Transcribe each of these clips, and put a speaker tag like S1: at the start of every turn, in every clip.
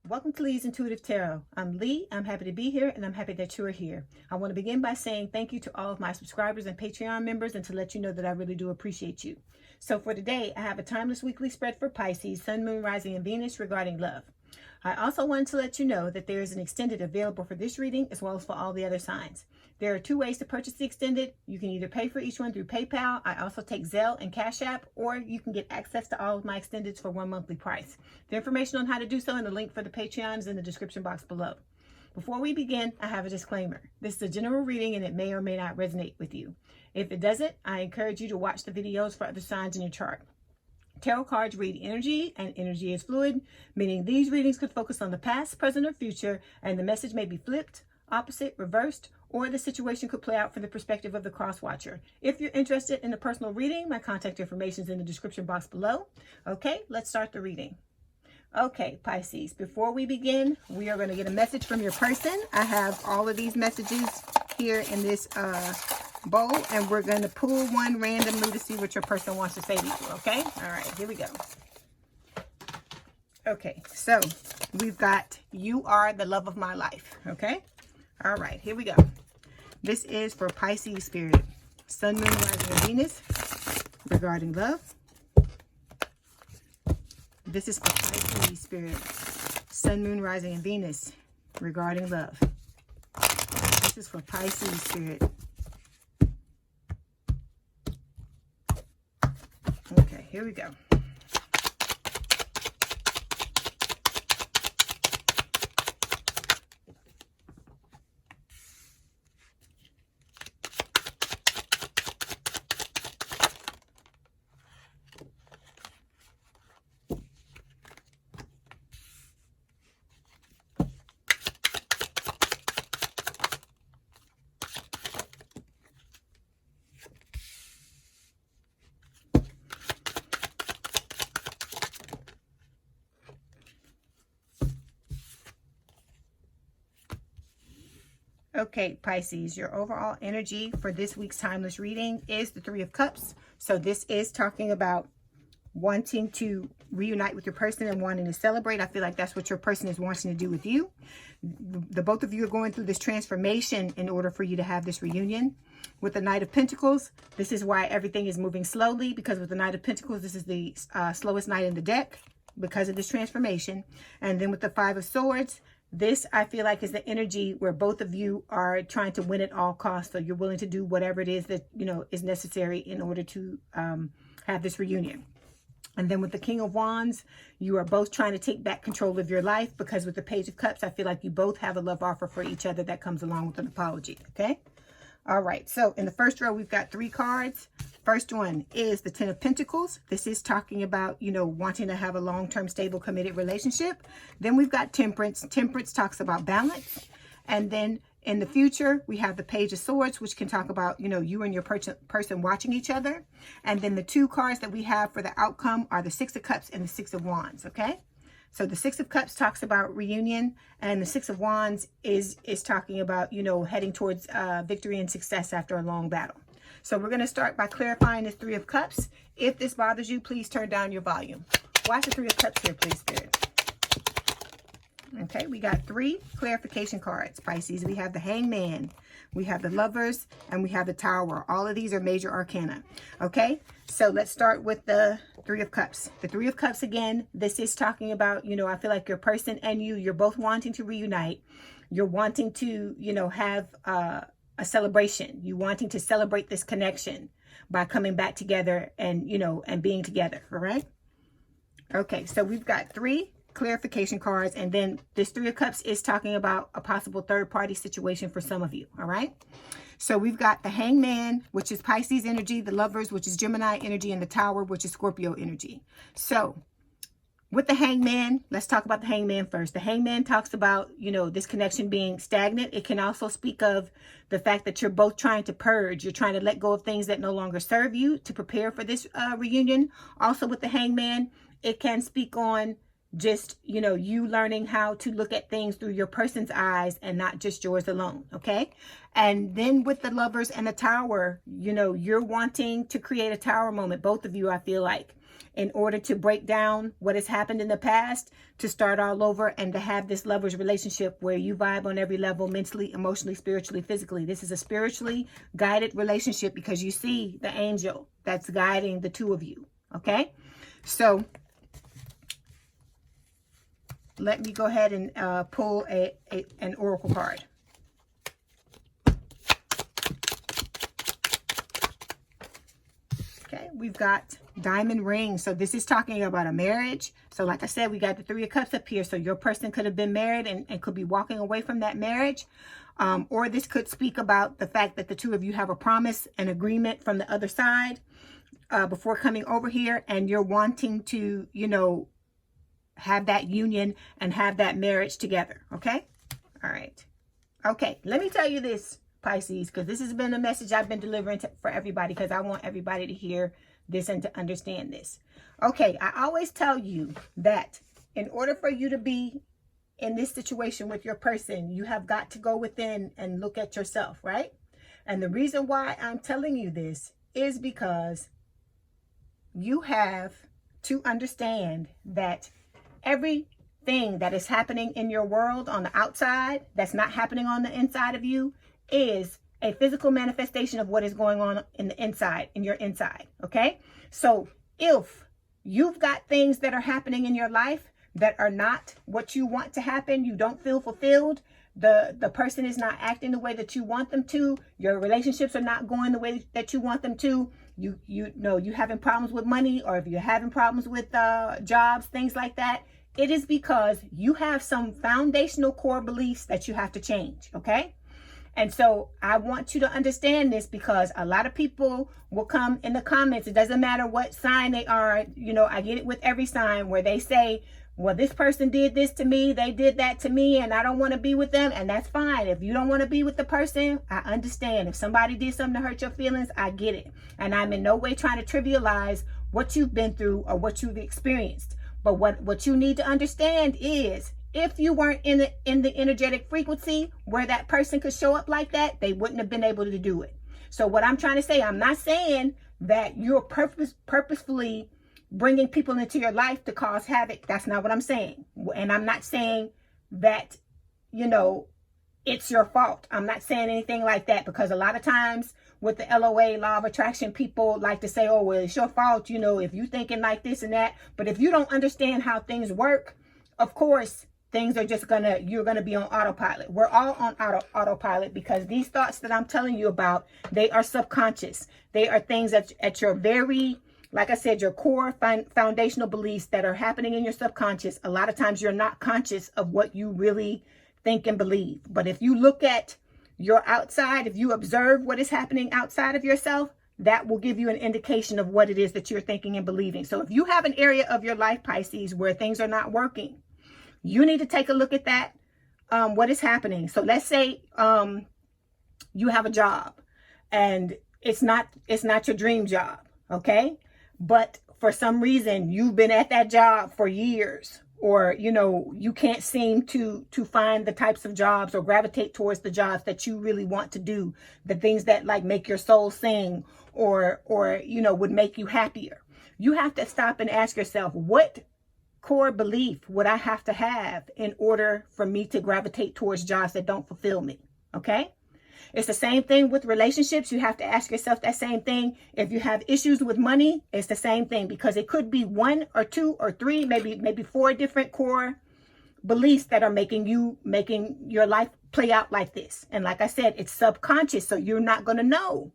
S1: Welcome to Leigh's Intuitive Tarot. I'm Leigh. I'm happy to be here, and I'm happy that you are here. I want to begin by saying thank you to all of my subscribers and Patreon members, and to let you know that I really do appreciate you. So for today, I have a timeless weekly spread for Pisces, Sun, Moon, Rising, and Venus regarding love. I also wanted to let you know that there is an extended available for this reading as well as for all the other signs. There are two ways to purchase the extended. You can either pay for each one through PayPal. I also take Zelle and Cash App, or you can get access to all of my extendeds for one monthly price. The information on how to do so and the link for the Patreon is in the description box below. Before we begin, I have a disclaimer. This is a general reading and it may or may not resonate with you. If it doesn't, I encourage you to watch the videos for other signs in your chart. Tarot cards read energy, and energy is fluid, meaning these readings could focus on the past, present, or future, and the message may be flipped, opposite, reversed, or the situation could play out from the perspective of the cross-watcher. If you're interested in a personal reading, my contact information is in the description box below. Okay, let's start the reading. Okay, Pisces, before we begin, we are going to get a message from your person. I have all of these messages here in this bowl, and we're going to pull one randomly to see what your person wants to say to you, okay? All right, here we go. Okay, so we've got, you are the love of my life, okay? All right, here we go. This is for Pisces spirit, Sun, Moon, Rising, and Venus regarding love. This is for Pisces spirit, Sun, Moon, Rising, and Venus regarding love. This is for Pisces spirit. Okay, here we go. Okay, Pisces, your overall energy for this week's timeless reading is the Three of Cups. So this is talking about wanting to reunite with your person and wanting to celebrate. I feel like that's what your person is wanting to do with you. The both of you are going through this transformation in order for you to have this reunion. With the Knight of Pentacles, this is why everything is moving slowly, because with the Knight of Pentacles, this is the slowest knight in the deck because of this transformation. And then with the Five of Swords, this, I feel like, is the energy where both of you are trying to win at all costs. So you're willing to do whatever it is that, you know, is necessary in order to have this reunion. And then with the King of Wands, you are both trying to take back control of your life, because with the Page of Cups, I feel like you both have a love offer for each other that comes along with an apology. Okay. All right. So in the first row, we've got three cards. First one is the Ten of Pentacles. This is talking about, you know, wanting to have a long-term, stable, committed relationship. Then we've got Temperance. Temperance talks about balance. And then in the future, we have the Page of Swords, which can talk about, you know, you and your person watching each other. And then the two cards that we have for the outcome are the Six of Cups and the Six of Wands. Okay. So the Six of Cups talks about reunion, and the Six of Wands is talking about, you know, heading towards victory and success after a long battle. So we're going to start by clarifying this Three of Cups. If this bothers you, please turn down your volume. Watch the Three of Cups here, please, Spirit. Okay, we got three clarification cards, Pisces. We have the Hangman, we have the Lovers, and we have the Tower. All of these are major arcana. Okay, so let's start with the Three of Cups. The Three of Cups, again, this is talking about, you know, I feel like your person and you're both wanting to reunite. You're wanting to, you know, have a celebration. You wanting to celebrate this connection by coming back together and, you know, and being together. All right. Okay, so we've got three clarification cards, and then this Three of Cups is talking about a possible third-party situation for some of you. All right, so we've got the Hangman, which is Pisces energy, the Lovers, which is Gemini energy, and the Tower, which is Scorpio energy. So with the Hangman, let's talk about the Hangman first. The Hangman talks about, you know, this connection being stagnant. It can also speak of the fact that you're both trying to purge. You're trying to let go of things that no longer serve you to prepare for this reunion. Also with the Hangman, it can speak on just, you know, you learning how to look at things through your person's eyes and not just yours alone. Okay. And then with the Lovers and the Tower, you know, you're wanting to create a tower moment. Both of you, I feel like. in order to break down what has happened in the past, to start all over, and to have this lover's relationship where you vibe on every level, mentally, emotionally, spiritually, physically. This is a spiritually guided relationship because you see the angel that's guiding the two of you. Okay, so let me go ahead and pull an oracle card. Okay, we've got diamond ring. So this is talking about a marriage. So like I said, we got the Three of Cups up here. So your person could have been married and could be walking away from that marriage. Or this could speak about the fact that the two of you have a promise, an agreement from the other side before coming over here. And you're wanting to, you know, have that union and have that marriage together. Okay. All right. Okay. Let me tell you this, Pisces, because this has been a message I've been delivering for everybody, because I want everybody to hear this and to understand this. Okay, I always tell you that in order for you to be in this situation with your person, you have got to go within and look at yourself, right? And the reason why I'm telling you this is because you have to understand that everything that is happening in your world on the outside that's not happening on the inside of you is a physical manifestation of what is going on in the inside, in your inside. Okay, so if you've got things that are happening in your life that are not what you want to happen, you don't feel fulfilled, the person is not acting the way that you want them to, your relationships are not going the way that you want them to, you know you're having problems with money, or if you're having problems with jobs, things like that, it is because you have some foundational core beliefs that you have to change. Okay, and so I want you to understand this, because a lot of people will come in the comments. It doesn't matter what sign they are. You know, I get it with every sign where they say, well, this person did this to me, they did that to me, and I don't want to be with them. And that's fine. If you don't want to be with the person, I understand. If somebody did something to hurt your feelings, I get it. And I'm in no way trying to trivialize what you've been through or what you've experienced. But what you need to understand is, if you weren't in the energetic frequency where that person could show up like that, they wouldn't have been able to do it. So what I'm trying to say, I'm not saying that you're purposefully bringing people into your life to cause havoc. That's not what I'm saying. And I'm not saying that, you know, it's your fault. I'm not saying anything like that, because a lot of times with the LOA, law of attraction, people like to say, oh, well, it's your fault, you know, if you're thinking like this and that. But if you don't understand how things work, of course, things are just you're gonna be on autopilot. We're all on autopilot, because these thoughts that I'm telling you about, they are subconscious. They are things at your very, like I said, your core foundational beliefs that are happening in your subconscious. A lot of times you're not conscious of what you really think and believe. But if you look at your outside, if you observe what is happening outside of yourself, that will give you an indication of what it is that you're thinking and believing. So if you have an area of your life, Pisces, where things are not working, you need to take a look at that, what is happening. So let's say you have a job and it's not your dream job, okay? But for some reason, you've been at that job for years, or, you know, you can't seem to find the types of jobs or gravitate towards the jobs that you really want to do, the things that like make your soul sing or, you know, would make you happier. You have to stop and ask yourself, what core belief would I have to have in order for me to gravitate towards jobs that don't fulfill me? Okay. It's the same thing with relationships. You have to ask yourself that same thing. If you have issues with money, it's the same thing, because it could be one or two or three, maybe four different core beliefs that are making your life play out like this. And like I said, it's subconscious. So you're not going to know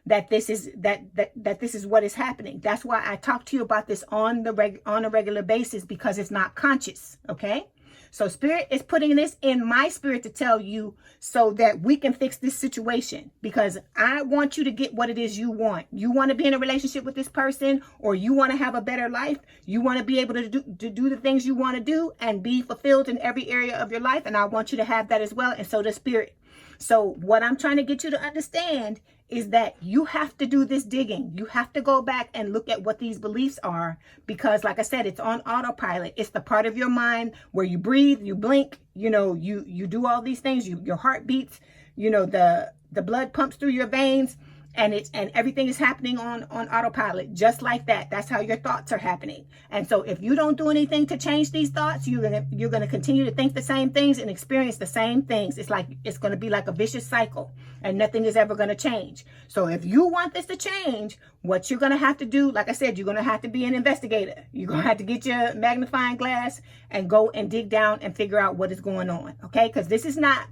S1: that this is this is what is happening. That's why I talk to you about this on a regular basis, because it's not conscious. Okay. So Spirit is putting this in my spirit to tell you so that we can fix this situation, because I want you to get what it is you want. You want to be in a relationship with this person, or you want to have a better life. You want to be able to do the things you want to do and be fulfilled in every area of your life. And I want you to have that as well. And so does Spirit. So what I'm trying to get you to understand is that you have to do this digging. You have to go back and look at what these beliefs are, because like I said, it's on autopilot. It's the part of your mind where you breathe, you blink, you know, you do all these things, your heart beats, you know, the blood pumps through your veins. and everything is happening on autopilot, just like that. That's how your thoughts are happening. And so if you don't do anything to change these thoughts, you're gonna continue to think the same things and experience the same things. It's gonna be like a vicious cycle, and nothing is ever gonna change. So if you want this to change, what you're gonna have to do, like I said, you're gonna have to be an investigator. You're gonna have to get your magnifying glass and go and dig down and figure out what is going on, okay? Because this is not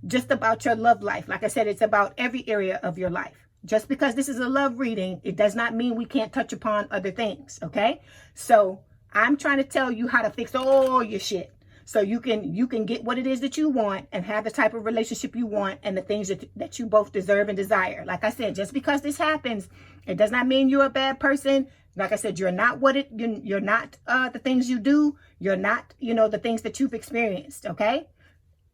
S1: just about your love life. Like I said, it's about every area of your life. Just because this is a love reading, it does not mean we can't touch upon other things, okay? So I'm trying to tell you how to fix all your shit, so you can get what it is that you want and have the type of relationship you want and the things that you both deserve and desire. Like I said, just because this happens, it does not mean you're a bad person. Like I said, you're not you're not the things you do. You're not, the things that you've experienced, okay?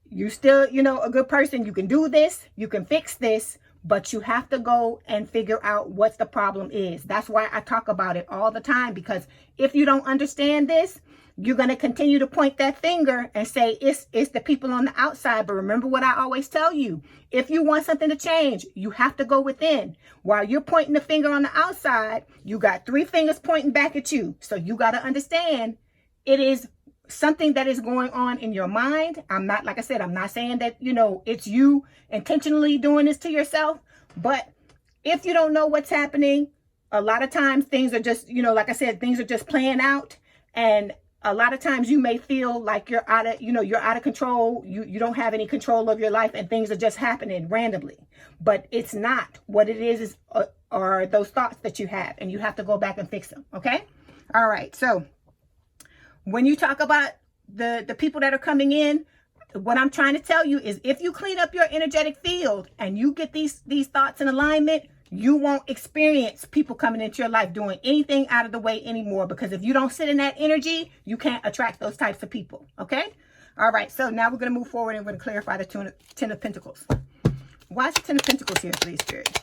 S1: You're still, a good person. You can do this. You can fix this. But you have to go and figure out what the problem is. That's why I talk about it all the time, because if you don't understand this, you're going to continue to point that finger and say it's the people on the outside. But remember what I always tell you. If you want something to change, you have to go within. While you're pointing the finger on the outside, you got 3 fingers pointing back at you. So you got to understand it is something that is going on in your mind. Like I said, I'm not saying that, it's you intentionally doing this to yourself. But if you don't know what's happening, a lot of times things are just, like I said, things are just playing out. And a lot of times you may feel like you're out of control. You don't have any control of your life and things are just happening randomly. But it's not. What it is are those thoughts that you have, and you have to go back and fix them. Okay. All right. So when you talk about the people that are coming in, what I'm trying to tell you is if you clean up your energetic field and you get these thoughts in alignment, you won't experience people coming into your life doing anything out of the way anymore. Because if you don't sit in that energy, you can't attract those types of people. Okay? All right. So now we're going to move forward and we're going to clarify the Ten of Pentacles. Why is the Ten of Pentacles here, please, Spirit?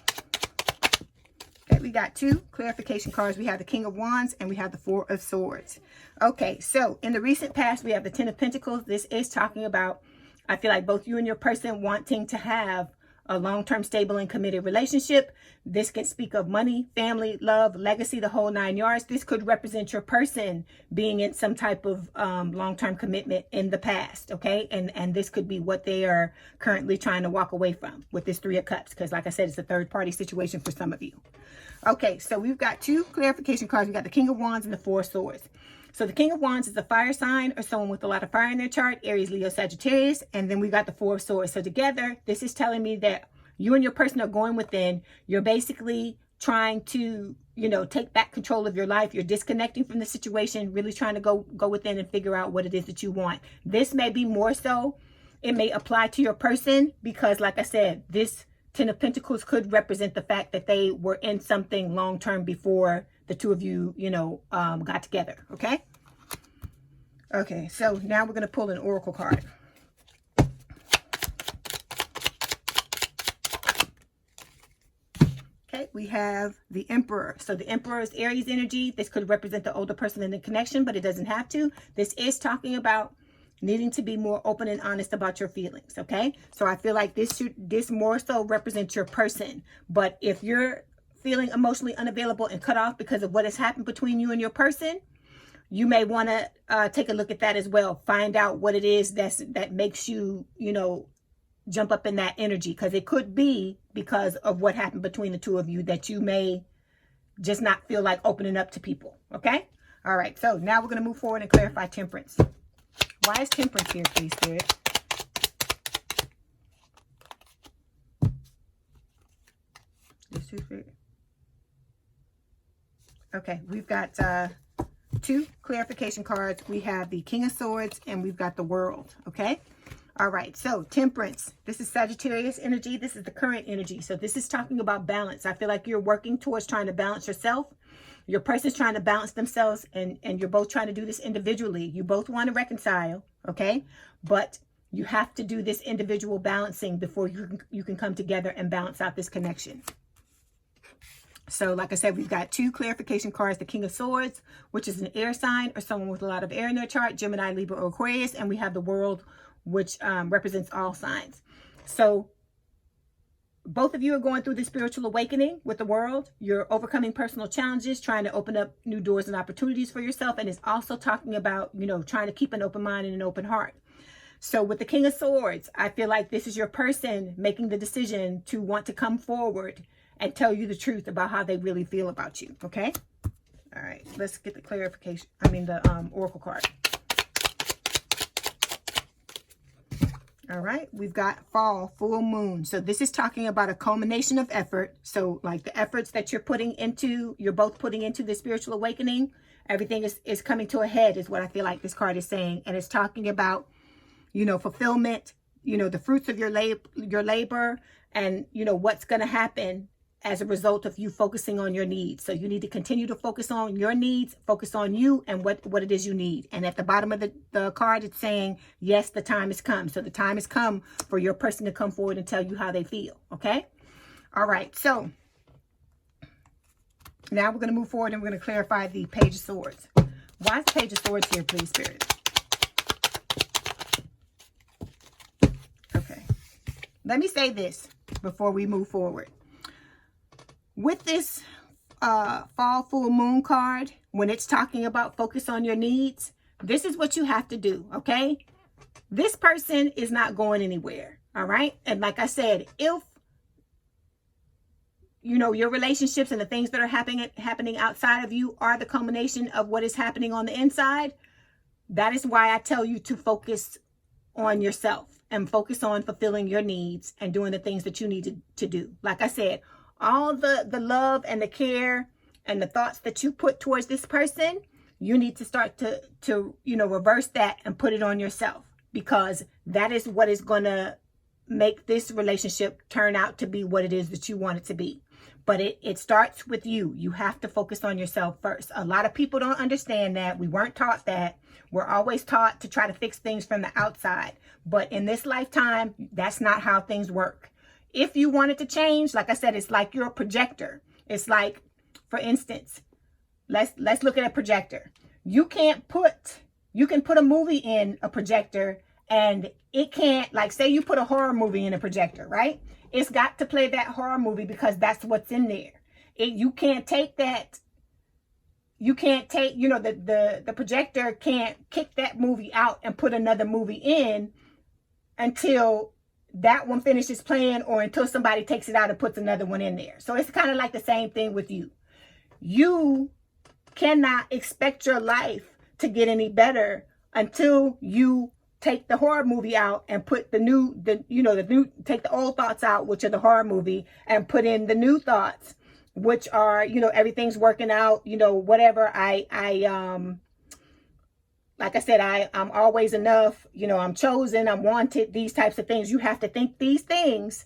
S1: Okay, we got 2 clarification cards. We have the King of Wands and we have the 4 of Swords. Okay, so in the recent past, we have the 10 of Pentacles. This is talking about, I feel like both you and your person wanting to have a long-term, stable, and committed relationship. This can speak of money, family, love, legacy, the whole 9 yards. This could represent your person being in some type of long-term commitment in the past, okay? And this could be what they are currently trying to walk away from with this 3 of Cups, because like I said, it's a third-party situation for some of you. Okay, so we've got 2 clarification cards. We got the King of Wands and the 4 of Swords. So the King of Wands is a fire sign or someone with a lot of fire in their chart, Aries, Leo, Sagittarius. And then we got the 4 of Swords. So together, this is telling me that you and your person are going within. You're basically trying to, take back control of your life. You're disconnecting from the situation, really trying to go within and figure out what it is that you want. This may be more so. It may apply to your person because, like I said, this 10 of Pentacles could represent the fact that they were in something long-term before the 2 of you, got together. Okay. Okay. So now we're going to pull an oracle card. Okay. We have the Emperor. So the Emperor is Aries energy. This could represent the older person in the connection, but it doesn't have to. This is talking about needing to be more open and honest about your feelings. Okay. So I feel like this more so represents your person. But if you're feeling emotionally unavailable and cut off because of what has happened between you and your person, you may want to take a look at that as well. Find out what it is that makes you, jump up in that energy. Because it could be because of what happened between the 2 of you that you may just not feel like opening up to people. Okay. All right. So now we're going to move forward and clarify Temperance. Why is Temperance here, please, Spirit? This too, Spirit. Okay, we've got 2 clarification cards. We have the King of Swords and we've got the World. Okay. All right. So Temperance, this is Sagittarius energy. This is the current energy. So this is talking about balance. I feel like you're working towards trying to balance yourself. Your person's trying to balance themselves and you're both trying to do this individually. You both want to reconcile. Okay. But you have to do this individual balancing before you can come together and balance out this connection. So like I said, we've got 2 clarification cards, the King of Swords, which is an air sign or someone with a lot of air in their chart, Gemini, Libra, or Aquarius. And we have the World, which represents all signs. So both of you are going through the spiritual awakening with the world. You're overcoming personal challenges, trying to open up new doors and opportunities for yourself. And it's also talking about, you know, trying to keep an open mind and an open heart. So with the King of Swords, I feel like this is your person making the decision to want to come forward and tell you the truth about how they really feel about you. Okay. All right. Let's get the clarification. The Oracle card. All right, we've got fall, full moon. So this is talking about a culmination of effort. So like the efforts that you're both putting into the spiritual awakening, everything is coming to a head is what I feel like this card is saying. And it's talking about, you know, fulfillment, you know, the fruits of your labor and, you know, what's going to happen as a result of you focusing on your needs. So you need to continue to focus on your needs, focus on you and what it is you need. And at the bottom of the card, it's saying, yes, the time has come. So the time has come for your person to come forward and tell you how they feel. Okay. All right. So now we're going to move forward and we're going to clarify the Page of Swords. Why is the Page of Swords here, please, Spirit? Okay. Let me say this before we move forward. With this fall full moon card, when it's talking about focus on your needs, this is what you have to do, okay? This person is not going anywhere, all right? And like I said, if, you know, your relationships and the things that are happening outside of you are the culmination of what is happening on the inside, that is why I tell you to focus on yourself and focus on fulfilling your needs and doing the things that you need to do. Like I said, all the love and the care and the thoughts that you put towards this person, you need to start to you know, reverse that and put it on yourself, because that is what is going to make this relationship turn out to be what it is that you want it to be. But it starts with you. You have to focus on yourself first. A lot of people don't understand that. We weren't taught that. We're always taught to try to fix things from the outside. But in this lifetime, that's not how things work. If you want it to change, like I said, it's like you're a projector. It's like, for instance, let's look at a projector. You can put a movie in a projector and it can't, like, say you put a horror movie in a projector, right? It's got to play that horror movie because that's what's in there. You can't take that. You can't take, you know, the projector can't kick that movie out and put another movie in until that one finishes playing or until somebody takes it out and puts another one in there. So it's kind of like the same thing with you. You cannot expect your life to get any better until you take the horror movie out and put take the old thoughts out, which are the horror movie, and put in the new thoughts, which are, you know, everything's working out, you know, whatever. Like I said, I'm always enough, you know, I'm chosen, I'm wanted, these types of things. You have to think these things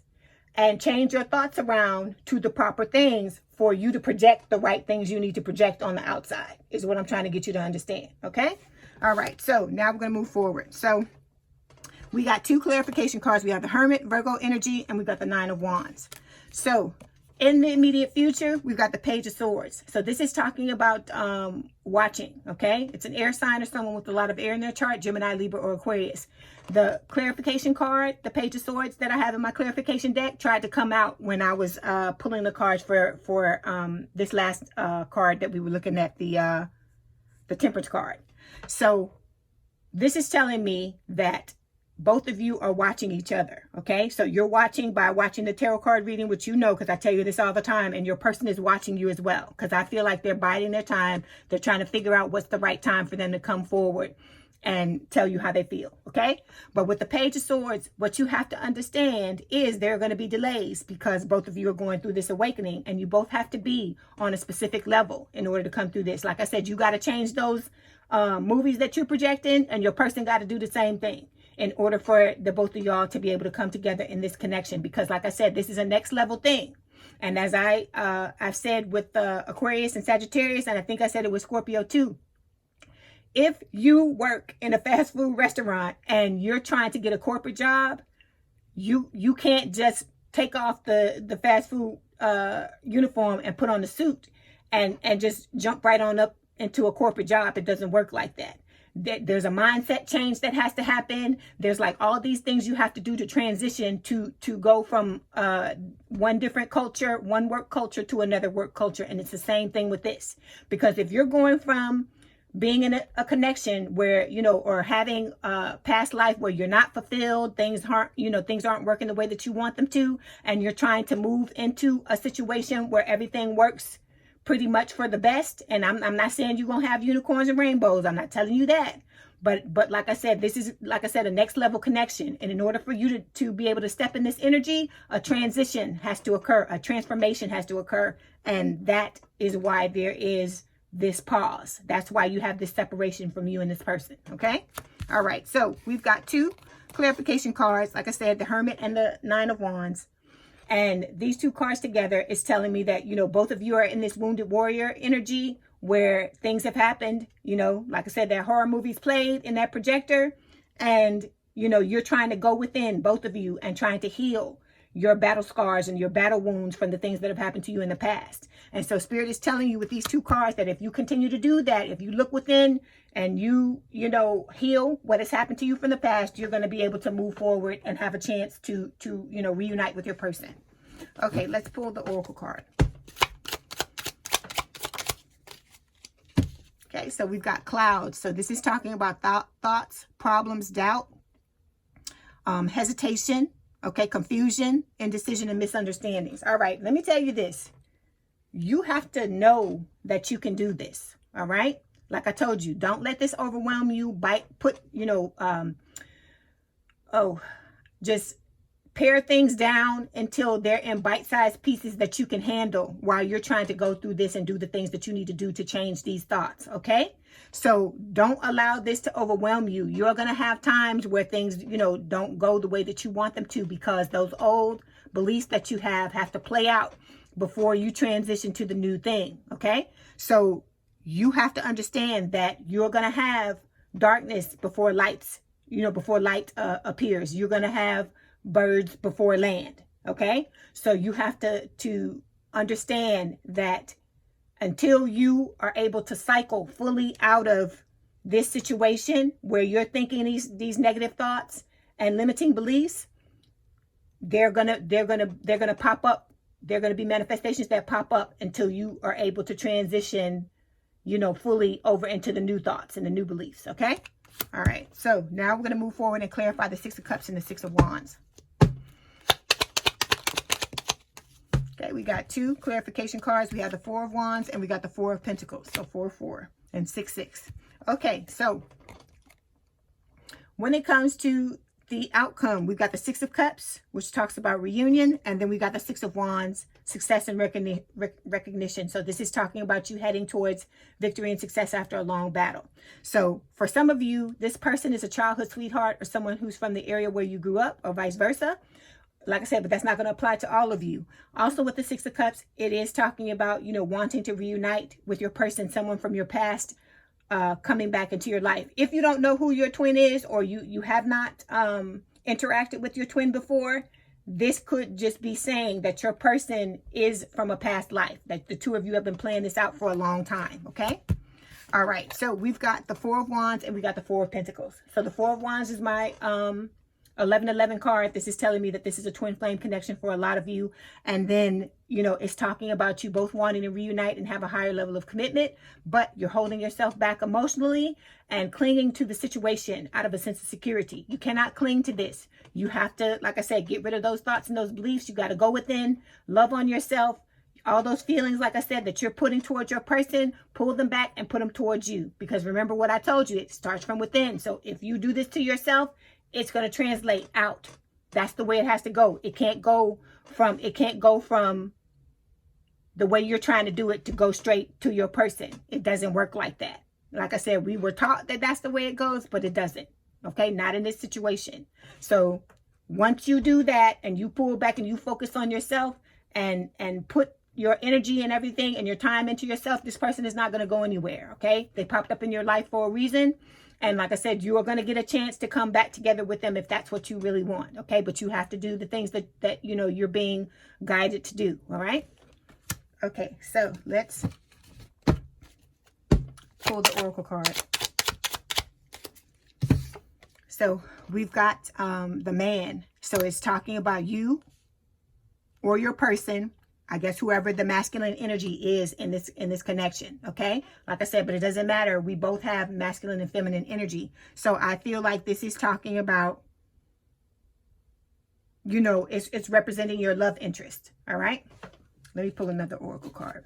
S1: and change your thoughts around to the proper things for you to project the right things you need to project on the outside, is what I'm trying to get you to understand. Okay. All right. So now we're going to move forward. So we got two clarification cards. We have the Hermit, Virgo energy, and we've got the Nine of Wands. So in the immediate future, we've got the Page of Swords. So this is talking about watching, okay? It's an air sign or someone with a lot of air in their chart, Gemini, Libra, or Aquarius. The clarification card, the Page of Swords that I have in my clarification deck, tried to come out when I was pulling the cards for this last card that we were looking at, the Temperance card. So this is telling me that both of you are watching each other, okay? So you're watching by watching the tarot card reading, which you know, because I tell you this all the time, and your person is watching you as well, because I feel like they're biding their time. They're trying to figure out what's the right time for them to come forward and tell you how they feel, okay? But with the Page of Swords, what you have to understand is there are going to be delays because both of you are going through this awakening, and you both have to be on a specific level in order to come through this. Like I said, you got to change those movies that you're projecting, and your person got to do the same thing in order for the both of y'all to be able to come together in this connection. Because like I said, this is a next level thing. And as I've said with Aquarius and Sagittarius, and I think I said it with Scorpio too, if you work in a fast food restaurant and you're trying to get a corporate job, you can't just take off the fast food uniform and put on the suit and just jump right on up into a corporate job. It doesn't work like that. There's a mindset change that has to happen. There's like all these things you have to do to transition to go from one different culture, one work culture to another work culture. And it's the same thing with this. Because if you're going from being in a connection where, you know, or having a past life where you're not fulfilled, things aren't working the way that you want them to, and you're trying to move into a situation where everything works pretty much for the best. And I'm not saying you're gonna have unicorns and rainbows. I'm not telling you that. But like I said, this is, like I said, a next level connection. And in order for you to be able to step in this energy, a transition has to occur, a transformation has to occur. And that is why there is this pause. That's why you have this separation from you and this person. Okay. All right. So we've got two clarification cards. Like I said, the Hermit and the Nine of Wands. And these two cards together is telling me that, you know, both of you are in this wounded warrior energy where things have happened. You know, like I said, that horror movies played in that projector, and, you know, you're trying to go within, both of you, and trying to heal your battle scars and your battle wounds from the things that have happened to you in the past. And so Spirit is telling you with these two cards that if you continue to do that, if you look within and you know, heal what has happened to you from the past, you're going to be able to move forward and have a chance to, you know, reunite with your person. Okay, let's pull the Oracle card. Okay, so we've got clouds. So this is talking about thoughts, problems, doubt, hesitation, okay, confusion, indecision, and misunderstandings. All right, let me tell you this. You have to know that you can do this, all right? Like I told you, don't let this overwhelm you. Just pare things down until they're in bite-sized pieces that you can handle while you're trying to go through this and do the things that you need to do to change these thoughts, okay? So don't allow this to overwhelm you. You're going to have times where things, you know, don't go the way that you want them to, because those old beliefs that you have to play out before you transition to the new thing, okay? So you have to understand that you're going to have darkness before light appears. You're going to have birds before land, okay? So you have to understand that until you are able to cycle fully out of this situation where you're thinking these negative thoughts and limiting beliefs, they're gonna pop up. They're gonna be manifestations that pop up until you are able to transition, you know, fully over into the new thoughts and the new beliefs. Okay. All right. So now we're gonna move forward and clarify the Six of Cups and the Six of Wands. Okay, we got two clarification cards. We have the Four of Wands and we got the Four of Pentacles. So 4, 4 and 6, 6. Okay, so when it comes to the outcome, we've got the Six of Cups, which talks about reunion, and then we got the Six of Wands, success and recognition. So this is talking about you heading towards victory and success after a long battle. So for some of you, this person is a childhood sweetheart or someone who's from the area where you grew up, or vice versa. Like I said, but that's not going to apply to all of you. Also with the Six of Cups, it is talking about, you know, wanting to reunite with your person, someone from your past, coming back into your life. If you don't know who your twin is, or you have not interacted with your twin before, this could just be saying that your person is from a past life, that the two of you have been playing this out for a long time. Okay. All right. So we've got the Four of Wands and we got the Four of Pentacles. So the Four of Wands is my 1111 card. This is telling me that this is a twin flame connection for a lot of you. And then, you know, it's talking about you both wanting to reunite and have a higher level of commitment, but you're holding yourself back emotionally and clinging to the situation out of a sense of security. You cannot cling to this. You have to, like I said, get rid of those thoughts and those beliefs. You got to go within, love on yourself. All those feelings, like I said, that you're putting towards your person, pull them back and put them towards you. Because remember what I told you, it starts from within. So if you do this to yourself, it's going to translate out. That's the way it has to go. It can't go from the way you're trying to do it to go straight to your person. It doesn't work like that. Like I said, we were taught that that's the way it goes, but it doesn't. Okay, not in this situation. So once you do that and you pull back and you focus on yourself and put your energy and everything and your time into yourself, this person is not going to go anywhere. Okay, they popped up in your life for a reason. And like I said, you are going to get a chance to come back together with them if that's what you really want. Okay, but you have to do the things that you know you're being guided to do. All right. Okay, so let's pull the Oracle card. So we've got the man. So it's talking about you or your person. I guess whoever the masculine energy is in this connection, okay? Like I said, but it doesn't matter. We both have masculine and feminine energy. So I feel like this is talking about, you know, it's representing your love interest, all right? Let me pull another oracle card.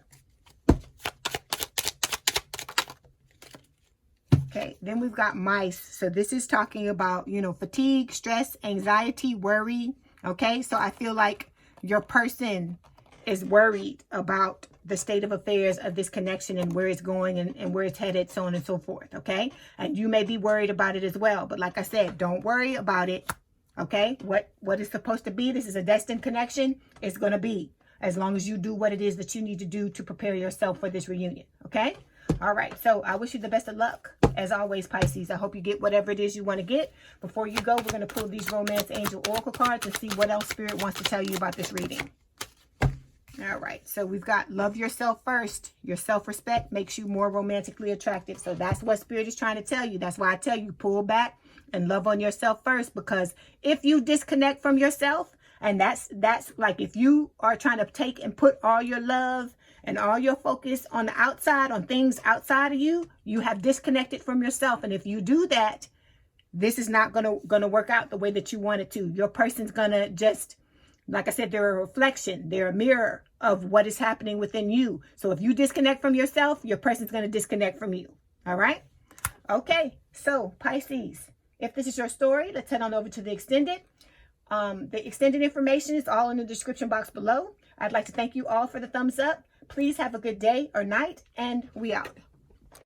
S1: Okay, then we've got mice. So this is talking about, you know, fatigue, stress, anxiety, worry, okay? So I feel like your person is worried about the state of affairs of this connection and where it's going and where it's headed, so on and so forth, okay? And you may be worried about it as well. But like I said, don't worry about it, okay? What is supposed to be, this is a destined connection, it's going to be. As long as you do what it is that you need to do to prepare yourself for this reunion, okay? All right, so I wish you the best of luck. As always, Pisces, I hope you get whatever it is you want to get. Before you go, we're going to pull these Romance Angel Oracle cards and see what else Spirit wants to tell you about this reading. All right, so we've got love yourself first. Your self-respect makes you more romantically attractive. So that's what Spirit is trying to tell you. That's why I tell you, pull back and love on yourself first. Because if you disconnect from yourself, and that's like if you are trying to take and put all your love and all your focus on the outside, on things outside of you, you have disconnected from yourself. And if you do that, this is not gonna work out the way that you want it to. Your person's gonna just, like I said, they're a reflection. They're a mirror of what is happening within you. So if you disconnect from yourself, your person's going to disconnect from you. All right? Okay. So Pisces, if this is your story, let's head on over to the extended. The extended information is all in the description box below. I'd like to thank you all for the thumbs up. Please have a good day or night, and we out.